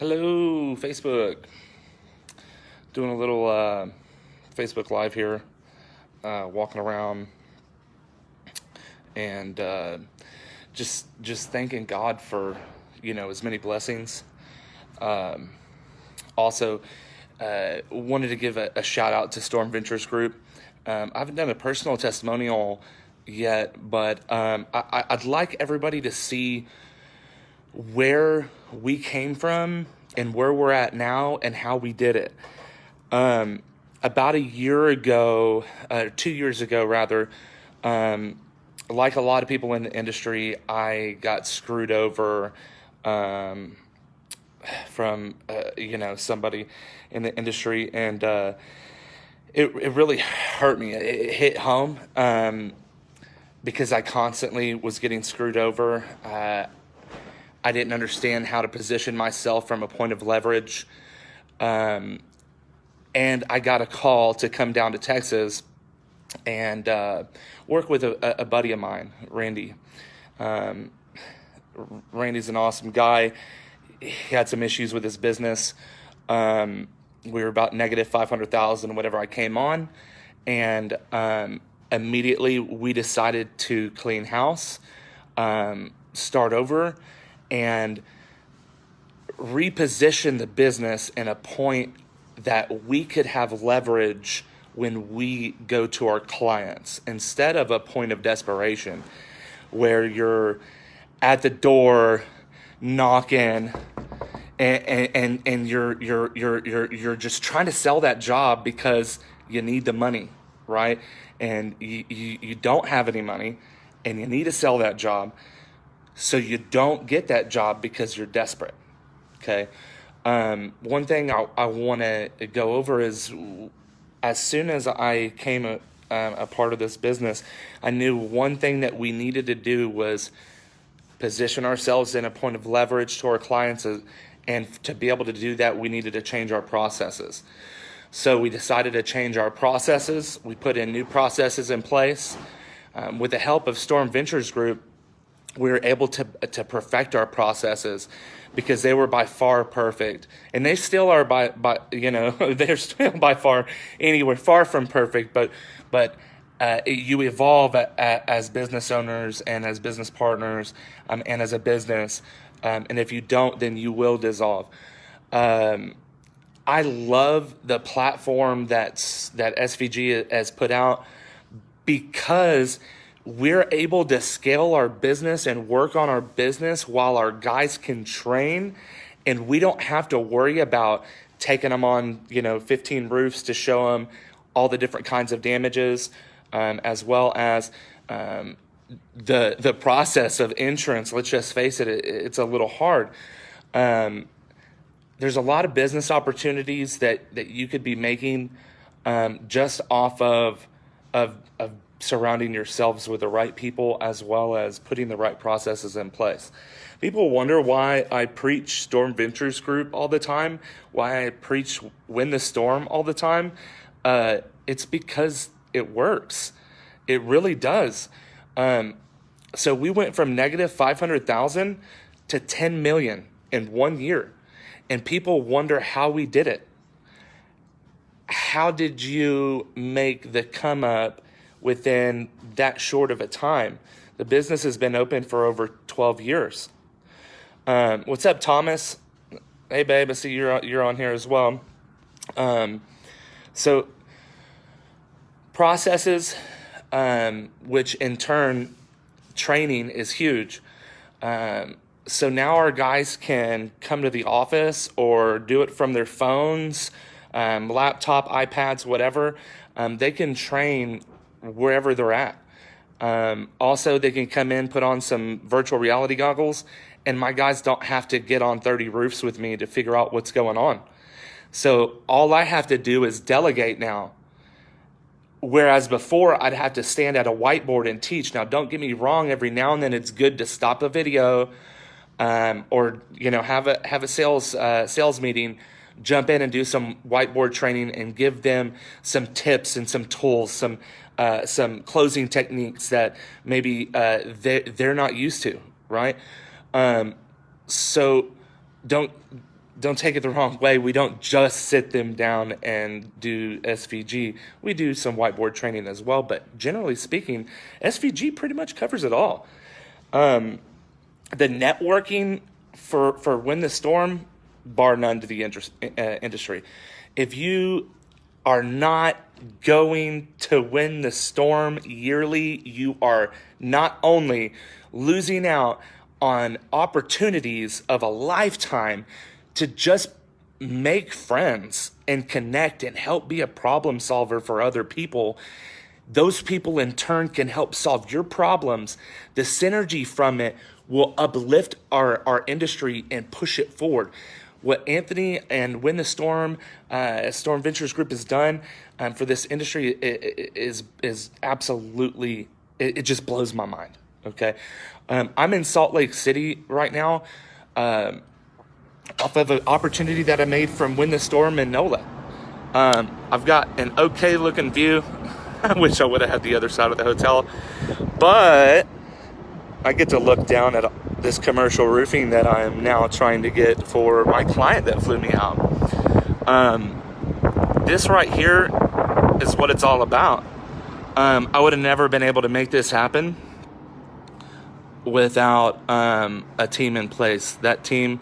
Hello, Facebook. Doing a little Facebook Live here, walking around, and just thanking God for as many blessings. Also, wanted to give a shout out to Storm Ventures Group. I haven't done a personal testimonial yet, but I'd like everybody to see where we came from and where we're at now and how we did it. About a year ago, 2 years ago rather, like a lot of people in the industry, I got screwed over from somebody in the industry, and it really hurt me. It hit home because I constantly was getting screwed over. I didn't understand how to position myself from a point of leverage. And I got a call to come down to Texas and work with a buddy of mine, Randy. Randy's an awesome guy. He had some issues with his business. We were about negative 500,000 whenever I came on. And immediately we decided to clean house, start over, and reposition the business in a point that we could have leverage when we go to our clients, instead of a point of desperation where you're at the door knocking and you're just trying to sell that job because you need the money, right? And you don't have any money and you need to sell that job. So you don't get that job because you're desperate, okay? One thing I want to go over is, as soon as I came a part of this business, I knew one thing that we needed to do was position ourselves in a point of leverage to our clients, and to be able to do that, we needed to change our processes. So we decided to change our processes. We put in new processes in place. With the help of Storm Ventures Group, we were able to perfect our processes because they were by far perfect, and they still are they're still by far anywhere far from perfect, but you evolve as business owners and as business partners, and as a business, and if you don't, then you will dissolve. I love the platform that SVG has put out, because we're able to scale our business and work on our business while our guys can train, and we don't have to worry about taking them on 15 roofs to show them all the different kinds of damages, as well as the process of insurance. Let's just face it, it's a little hard. There's a lot of business opportunities that you could be making just off of surrounding yourselves with the right people, as well as putting the right processes in place. People wonder why I preach Storm Ventures Group all the time, why I preach Win the Storm all the time. It's because it works. It really does. So we went from negative 500,000 to 10 million in 1 year. And people wonder how we did it. How did you make the come up within that short of a time? The business has been open for over 12 years. What's up, Thomas? Hey, babe, I see you're on here as well. So processes, which in turn, training is huge. So now our guys can come to the office or do it from their phones, laptop, iPads, whatever. They can train wherever they're at. Also, they can come in, put on some virtual reality goggles, and my guys don't have to get on 30 roofs with me to figure out what's going on. So all I have to do is delegate now. Whereas before, I'd have to stand at a whiteboard and teach. Now, don't get me wrong, every now and then it's good to stop a video, or have a sales meeting, jump in and do some whiteboard training and give them some tips and some tools, some closing techniques that maybe they're not used to, right? So don't don't take it the wrong way. We don't just sit them down and do SVG. We do some whiteboard training as well, but generally speaking, SVG pretty much covers it all. The networking for Win the Storm, bar none to the industry. If you are not going to win the storm yearly, you are not only losing out on opportunities of a lifetime to just make friends and connect and help be a problem solver for other people. Those people in turn can help solve your problems. The synergy from it will uplift our industry and push it forward. What Anthony and Win the Storm, Storm Ventures Group has done for this industry is absolutely, it just blows my mind, okay? I'm in Salt Lake City right now, off of an opportunity that I made from Win the Storm in NOLA. I've got an okay looking view. I wish I would have had the other side of the hotel, but I get to look down at this commercial roofing that I am now trying to get for my client that flew me out. This right here is what it's all about. I would have never been able to make this happen without a team in place. That team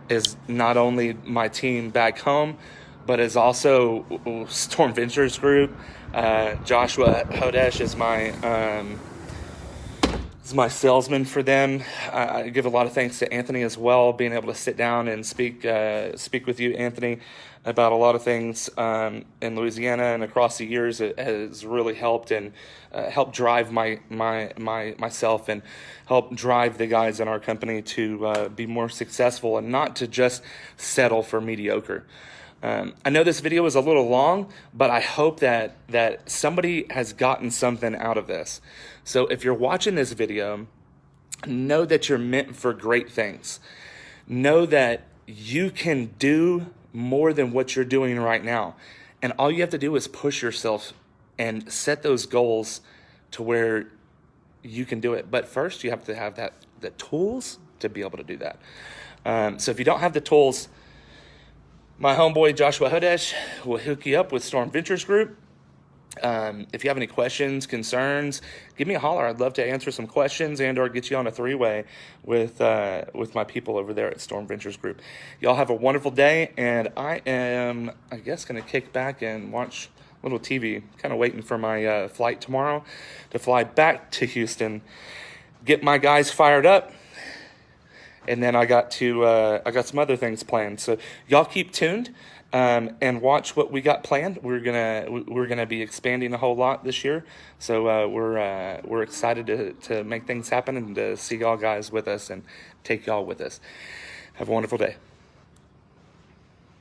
is not only my team back home, but is also Storm Ventures Group. Joshua Hodesh is my salesman for them. I give a lot of thanks to Anthony as well, being able to sit down and speak with you, Anthony, about a lot of things in Louisiana and across the years. It has really helped and helped drive myself and help drive the guys in our company to be more successful and not to just settle for mediocre. I know this video is a little long, but I hope that somebody has gotten something out of this. So if you're watching this video, know that you're meant for great things. Know that you can do more than what you're doing right now. And all you have to do is push yourself and set those goals to where you can do it. But first, you have to have the tools to be able to do that. So if you don't have the tools, my homeboy Joshua Hodesh will hook you up with Storm Ventures Group. If you have any questions, concerns, give me a holler. I'd love to answer some questions and or get you on a three-way with my people over there at Storm Ventures Group. Y'all have a wonderful day, and I am, I guess, going to kick back and watch a little TV, kind of waiting for my flight tomorrow to fly back to Houston, get my guys fired up. And then I got some other things planned. So y'all keep tuned and watch what we got planned. We're gonna be expanding a whole lot this year. So we're excited to make things happen and to see y'all guys with us and take y'all with us. Have a wonderful day.